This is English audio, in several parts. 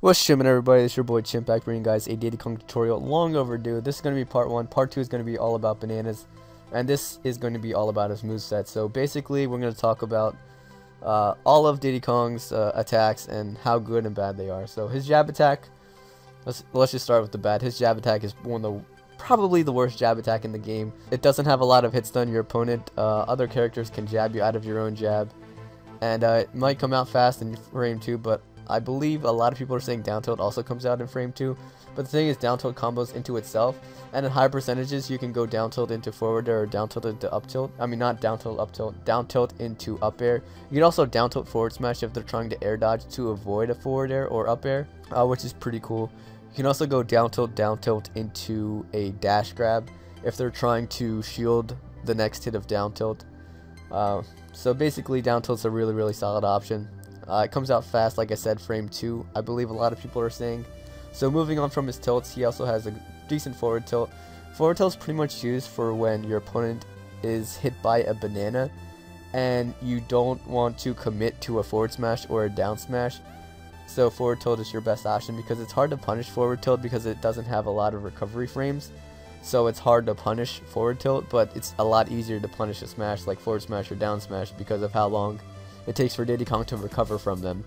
What's shimming, everybody? It's your boy Chimpact bringing you guys a Diddy Kong tutorial long overdue. This is going to be part 1. Part 2 is going to be all about bananas. And this is going to be all about his moveset. So basically we're going to talk about all of Diddy Kong's attacks and how good and bad they are. So his jab attack, let's just start with the bad. His jab attack is probably the worst jab attack in the game. It doesn't have a lot of hits done your opponent. Other characters can jab you out of your own jab. And it might come out fast in frame 2, but I believe a lot of people are saying down tilt also comes out in frame 2, but the thing is down tilt combos into itself, and in high percentages you can go down tilt into forward air or down tilt into up tilt. I mean, not down tilt, up tilt, down tilt into up air. You can also down tilt forward smash if they're trying to air dodge to avoid a forward air or up air, which is pretty cool. You can also go down tilt into a dash grab if they're trying to shield the next hit of down tilt. So basically down tilt's a really solid option. It comes out fast, like I said, frame 2, I believe a lot of people are saying. So moving on from his tilts, he also has a decent forward tilt. Forward tilt is pretty much used for when your opponent is hit by a banana and you don't want to commit to a forward smash or a down smash. So forward tilt is your best option because it's hard to punish forward tilt because it doesn't have a lot of recovery frames. So it's hard to punish forward tilt, but it's a lot easier to punish a smash like forward smash or down smash because of how long it takes for Diddy Kong to recover from them.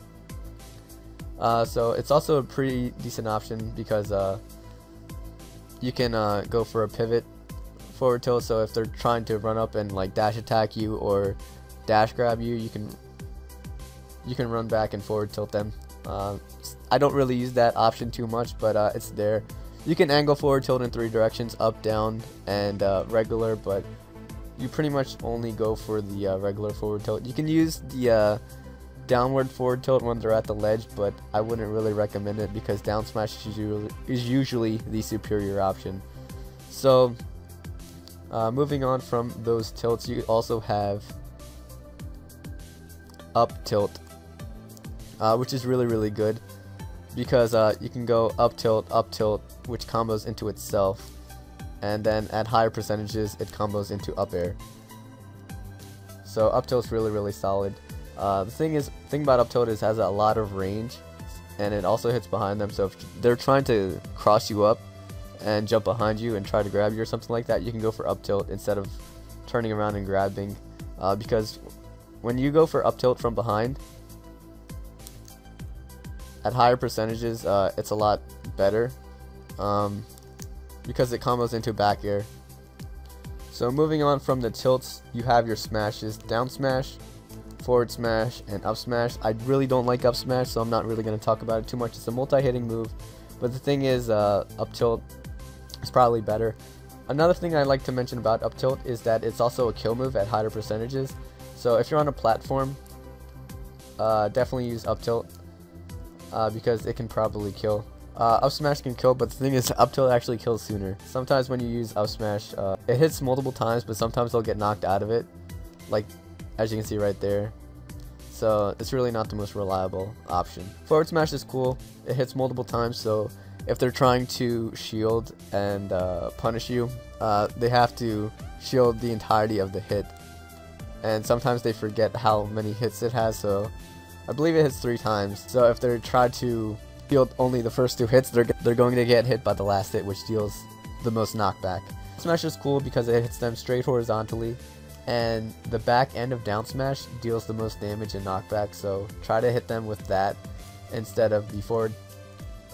So it's also a pretty decent option because you can go for a pivot forward tilt. So if they're trying to run up and like dash attack you or dash grab you, you can run back and forward tilt them. I don't really use that option too much, but it's there. You can angle forward tilt in 3 directions, up, down, and regular, but you pretty much only go for the regular forward tilt. You can use the downward forward tilt when they're at the ledge, but I wouldn't really recommend it because down smash is usually the superior option. So moving on from those tilts, you also have up tilt, which is really good because you can go up tilt, which combos into itself, and then at higher percentages it combos into up air. So up tilt's really solid. The thing about up tilt is it has a lot of range and it also hits behind them, so if they're trying to cross you up and jump behind you and try to grab you or something like that, you can go for up tilt instead of turning around and grabbing, because when you go for up tilt from behind at higher percentages, it's a lot better because it combos into back air. So moving on from the tilts, you have your smashes: down smash, forward smash, and up smash. I really don't like up smash, so I'm not really going to talk about it too much. It's a multi-hitting move, but the thing is, up tilt is probably better. Another thing I like to mention about up tilt is that it's also a kill move at higher percentages. So if you're on a platform, definitely use up tilt because it can probably kill. Up smash can kill, but the thing is, up tilt actually kills sooner. Sometimes when you use up smash, it hits multiple times, but sometimes they'll get knocked out of it, like as you can see right there. So it's really not the most reliable option. Forward smash is cool. It hits multiple times, so if they're trying to shield and punish you, they have to shield the entirety of the hit, and sometimes they forget how many hits it has. So I believe it hits 3 times. So if they try to shield only the first 2 hits, they're going to get hit by the last hit, which deals the most knockback. Smash is cool because it hits them straight horizontally, and the back end of down smash deals the most damage and knockback, so try to hit them with that instead of the forward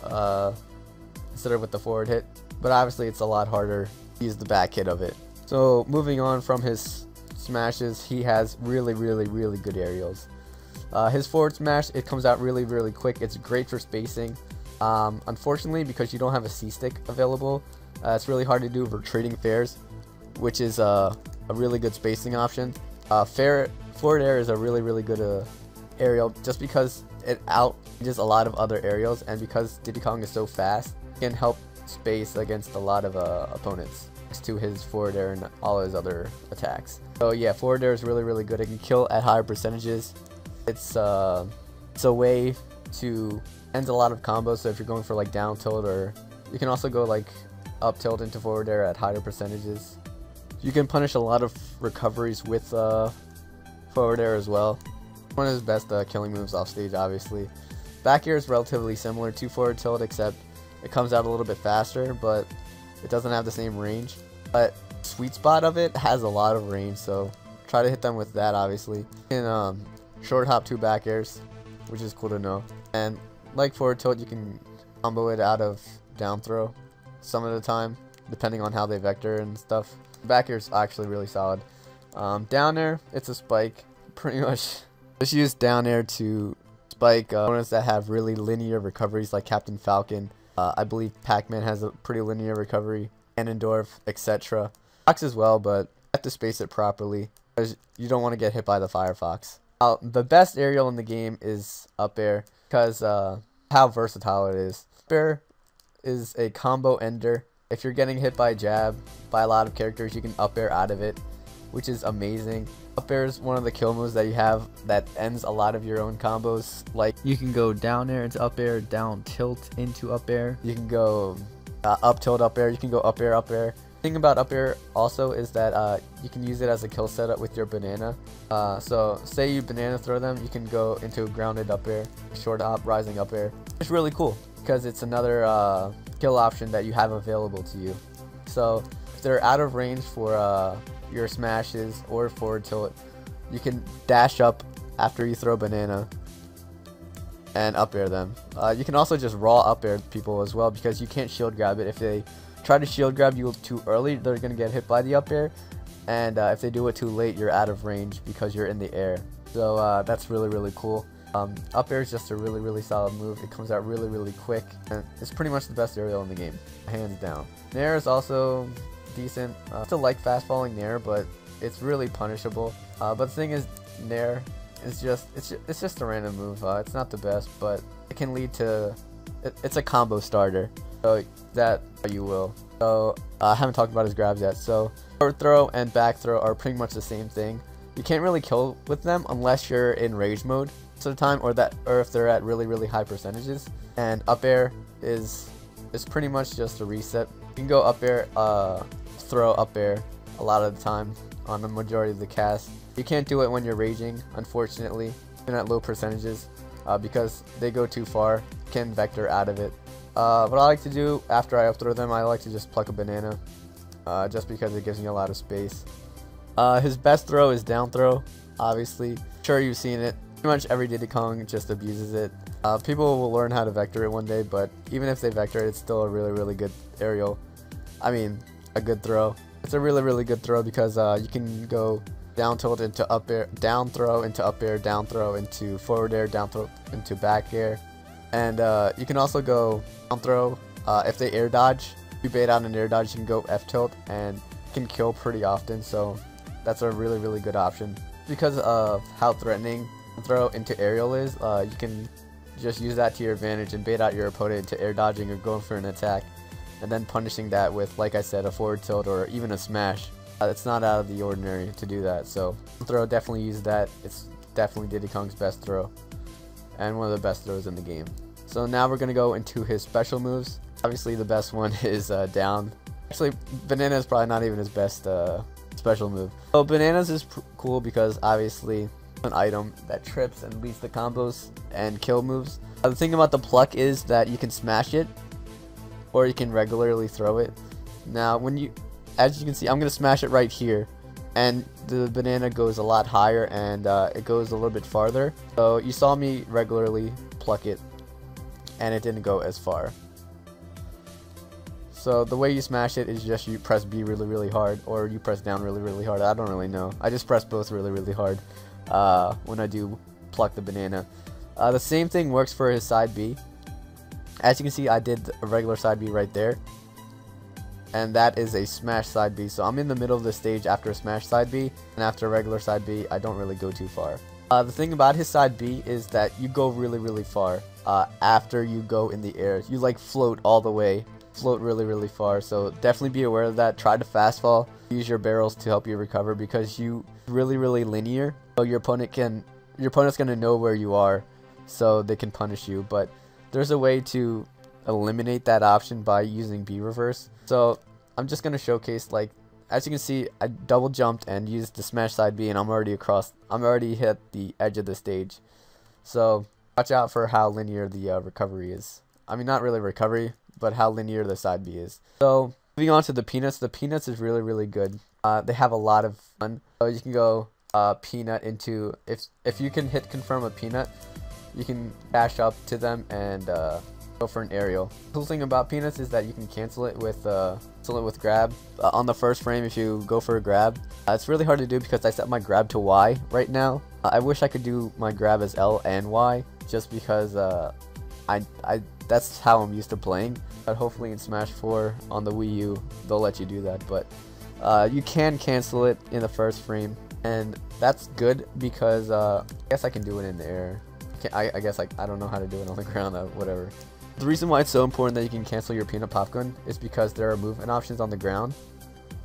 with the forward hit, but obviously it's a lot harder to use the back hit of it. So moving on from his smashes, he has really good aerials. His forward smash, it comes out really quick. It's great for spacing. Unfortunately, because you don't have a C-stick available, it's really hard to do retreating fairs, which is a really good spacing option. Forward air is a really good aerial just because it outranges a lot of other aerials, and because Diddy Kong is so fast, it can help space against a lot of opponents to his forward air and all his other attacks. So yeah, forward air is really good. It can kill at higher percentages. It's a way to end a lot of combos. So if you're going for like down tilt, or you can also go like up tilt into forward air at higher percentages. You can punish a lot of recoveries with forward air as well. One of his best killing moves off stage, obviously. Back air is relatively similar to forward tilt, except it comes out a little bit faster, but it doesn't have the same range. But sweet spot of it has a lot of range, so try to hit them with that. Obviously, you can short hop 2 back airs, which is cool to know. And like forward tilt, you can combo it out of down throw some of the time, depending on how they vector and stuff. Back air is actually really solid. Down air, it's a spike, pretty much. Just use down air to spike opponents that have really linear recoveries, like Captain Falcon. I believe Pac-Man has a pretty linear recovery, Ganondorf, etc. Fox as well, but you have to space it properly because you don't want to get hit by the Firefox. The best aerial in the game is up air because how versatile it is. Up air is a combo ender. If you're getting hit by jab by a lot of characters, you can up air out of it, which is amazing. Up air is one of the kill moves that you have that ends a lot of your own combos. Like, you can go down air into up air, down tilt into up air. You can go up tilt up air. You can go up air up air. The thing about up air also is that you can use it as a kill setup with your banana. So say you banana throw them, you can go into grounded up air, short hop, rising up air. It's really cool because it's another kill option that you have available to you. So if they're out of range for your smashes or forward tilt, you can dash up after you throw banana and up air them. You can also just raw up air people as well, because you can't shield grab it. If they try to shield grab you too early, they're gonna get hit by the up air, and if they do it too late, you're out of range because you're in the air. So that's really cool. Up air is just a really solid move. It comes out really quick, and it's pretty much the best aerial in the game, hands down. Nair is also decent. Still like fast falling Nair, but it's really punishable. But the thing is, Nair is it's just a random move. It's not the best, but it can lead to it's a combo starter. So that you will. So I haven't talked about his grabs yet. So forward throw and back throw are pretty much the same thing. You can't really kill with them unless you're in rage mode most of the time, or if they're at really high percentages. And up air is pretty much just a reset. You can go up air, throw up air a lot of the time on the majority of the cast. You can't do it when you're raging, unfortunately, even at low percentages, because they go too far. You can vector out of it. What I like to do after I up throw them, I like to just pluck a banana, just because it gives me a lot of space. His best throw is down throw, obviously. Sure, you've seen it. Pretty much every Diddy Kong just abuses it. People will learn how to vector it one day, but even if they vector it, it's still a really good aerial. I mean, a good throw. It's a really good throw because you can go down tilt into up air, down throw into up air, down throw into forward air, down throw into back air. And you can also go down throw if they air dodge. If you bait out an air dodge, you can go F tilt and can kill pretty often, so that's a really good option. Because of how threatening throw into aerial is, you can just use that to your advantage and bait out your opponent into air dodging or going for an attack, and then punishing that with, like I said, a forward tilt or even a smash. It's not out of the ordinary to do that, so throw, definitely use that. It's definitely Diddy Kong's best throw and one of the best throws in the game. So now we're gonna go into his special moves. Obviously the best one is down. Actually, banana is probably not even his best special move. So bananas is cool because obviously an item that trips and leads to combos and kill moves. The thing about the pluck is that you can smash it or you can regularly throw it. Now as you can see, I'm gonna smash it right here, and the banana goes a lot higher and it goes a little bit farther. So you saw me regularly pluck it and it didn't go as far. So the way you smash it is just you press B really hard, or you press down really hard. I don't really know. I just press both really hard when I do pluck the banana. The same thing works for his side B. As you can see, I did a regular side B right there, and that is a smash side B. So I'm in the middle of the stage after a smash side B, and after a regular side B, I don't really go too far. The thing about his side B is that you go really far after you go in the air. You like float all the way. Float really far, so definitely be aware of that. Try to fast fall, use your barrels to help you recover, because you really linear, so your opponent's gonna know where you are, so they can punish you. But there's a way to eliminate that option by using B reverse. So I'm just gonna showcase, like, as you can see, I double jumped and used the smash side B, and I'm already hit the edge of the stage. So watch out for how linear the recovery is. I mean, not really recovery, but how linear the side B is. So moving on to the peanuts is really, really good. They have a lot of fun. So you can go peanut into, if you can hit confirm a peanut, you can dash up to them and go for an aerial. The cool thing about peanuts is that you can cancel it with grab. On the first frame, if you go for a grab, it's really hard to do because I set my grab to Y right now. I wish I could do my grab as L and Y, just because that's how I'm used to playing. But hopefully in Smash 4 on the Wii U, they'll let you do that. But you can cancel it in the first frame, and that's good because I guess I can do it in the air. I guess I don't know how to do it on the ground, whatever. The reason why it's so important that you can cancel your peanut pop gun is because there are movement options on the ground.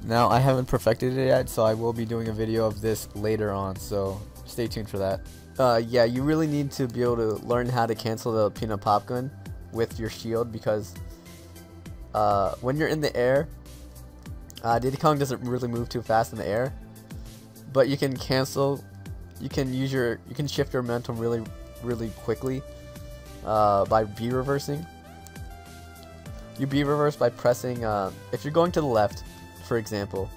Now, I haven't perfected it yet, so I will be doing a video of this later on, so stay tuned for that. Yeah, you really need to be able to learn how to cancel the peanut pop gun with your shield, because when you're in the air, Diddy Kong doesn't really move too fast in the air, but you can cancel, you can shift your momentum really quickly by B reversing. You B reverse by pressing, if you're going to the left, for example.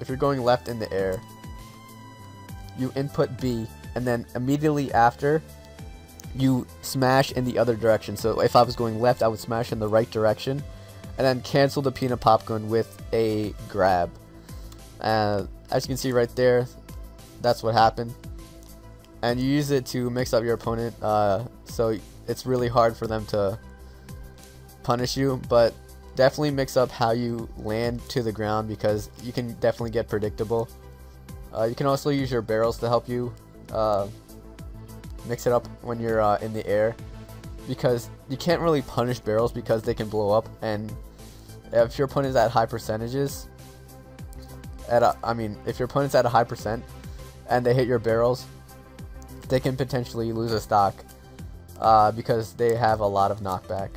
If you're going left in the air, you input B, and then immediately after, you smash in the other direction. So if I was going left, I would smash in the right direction, and then cancel the peanut pop gun with a grab. As you can see right there, that's what happened. And you use it to mix up your opponent, so it's really hard for them to punish you, but definitely mix up how you land to the ground, because you can definitely get predictable. You can also use your barrels to help you mix it up when you're in the air, because you can't really punish barrels because they can blow up, and if your opponent's at high percentages, if your opponent's at a high percent and they hit your barrels, they can potentially lose a stock because they have a lot of knockback.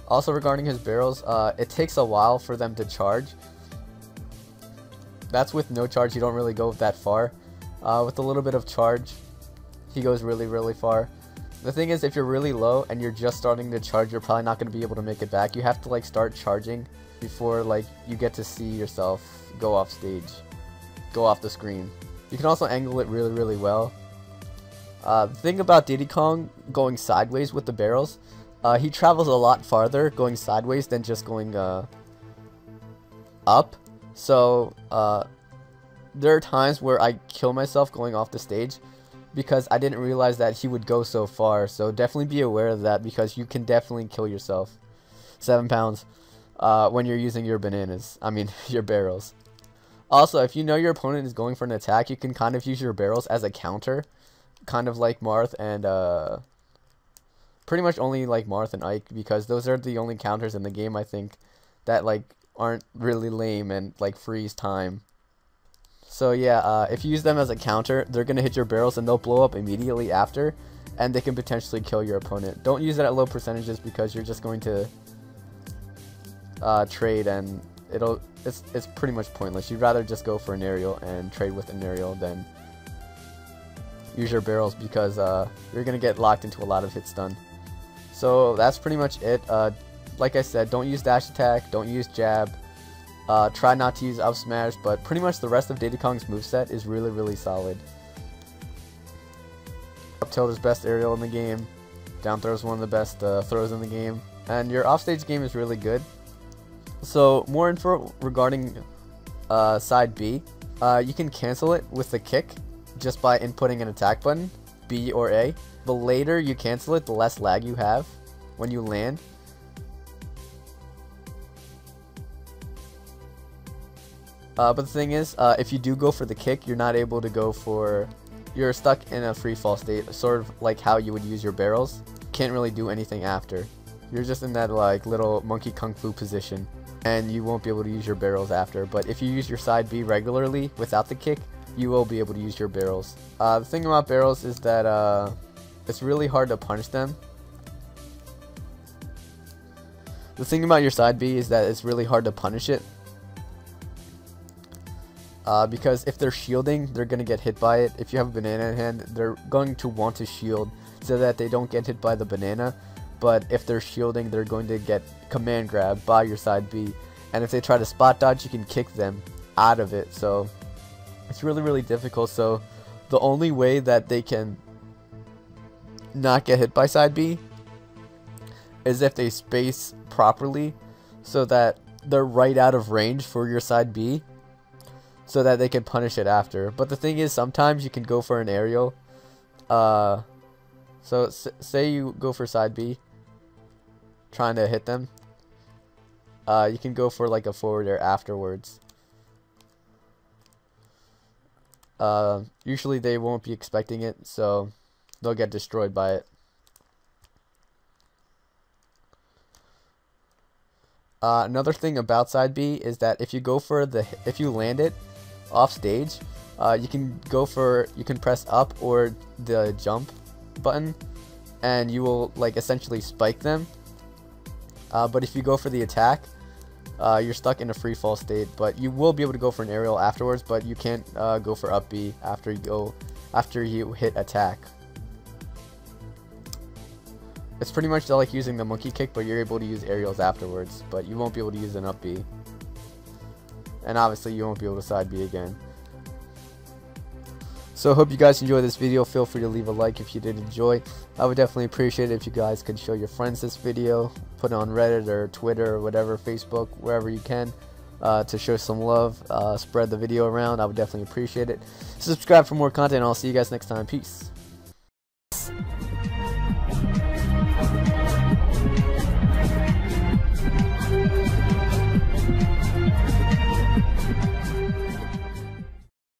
Also, regarding his barrels, it takes a while for them to charge. That's with no charge, you don't really go that far. With a little bit of charge, he goes really far. The thing is, if you're really low and you're just starting to charge, you're probably not going to be able to make it back. You have to like start charging before like you get to see yourself go off stage, go off the screen. You can also angle it really well. The thing about Diddy Kong going sideways with the barrels, he travels a lot farther going sideways than just going up. So there are times where I kill myself going off the stage because I didn't realize that he would go so far. So definitely be aware of that, because you can definitely kill yourself. 7 pounds when you're using your your barrels. Also, if you know your opponent is going for an attack, you can kind of use your barrels as a counter, kind of like Marth and pretty much only like Marth and Ike, because those are the only counters in the game, I think, that like aren't really lame and like freeze time. So yeah, if you use them as a counter, they're gonna hit your barrels and they'll blow up immediately after, and they can potentially kill your opponent. Don't use it at low percentages because you're just going to trade, and it's pretty much pointless. You'd rather just go for an aerial and trade with an aerial than use your barrels, because you're gonna get locked into a lot of hit stun. So that's pretty much it. Like I said, don't use dash attack, don't use jab, try not to use up smash, but pretty much the rest of Diddy Kong's moveset is really solid. Up tilt is best aerial in the game, down throw is one of the best throws in the game, and your offstage game is really good. So more info regarding side B, you can cancel it with the kick just by inputting an attack button, B or A. The later you cancel it, the less lag you have when you land. But the thing is, if you do go for the kick, you're not able to go for... You're stuck in a free fall state, sort of like how you would use your barrels. Can't really do anything after. You're just in that like little monkey kung fu position, and you won't be able to use your barrels after. But if you use your side B regularly without the kick, you will be able to use your barrels. The thing about barrels is that it's really hard to punish them. The thing about your side B is that it's really hard to punish it. because if they're shielding, they're going to get hit by it. If you have a banana in hand, they're going to want to shield so that they don't get hit by the banana. But if they're shielding, they're going to get command grabbed by your side B. And if they try to spot dodge, you can kick them out of it. So it's really, really difficult. So the only way that they can not get hit by side B is if they space properly so that they're right out of range for your side B, so that they can punish it after. But the thing is, sometimes you can go for an aerial. So say you go for side B, trying to hit them. You can go for like a forward air afterwards. Usually they won't be expecting it, so they'll get destroyed by it. Another thing about side B is that if you go for if you land it off stage, you can press up or the jump button, and you will like essentially spike them. But if you go for the attack, you're stuck in a free fall state. But you will be able to go for an aerial afterwards, but you can't go for up B after you hit attack. It's pretty much like using the monkey kick, but you're able to use aerials afterwards, but you won't be able to use an up B. And obviously you won't be able to side B again. So I hope you guys enjoyed this video. Feel free to leave a like if you did enjoy. I would definitely appreciate it if you guys could show your friends this video, put it on Reddit or Twitter or whatever, Facebook, wherever you can, to show some love, spread the video around. I would definitely appreciate it. Subscribe for more content, and I'll see you guys next time. Peace.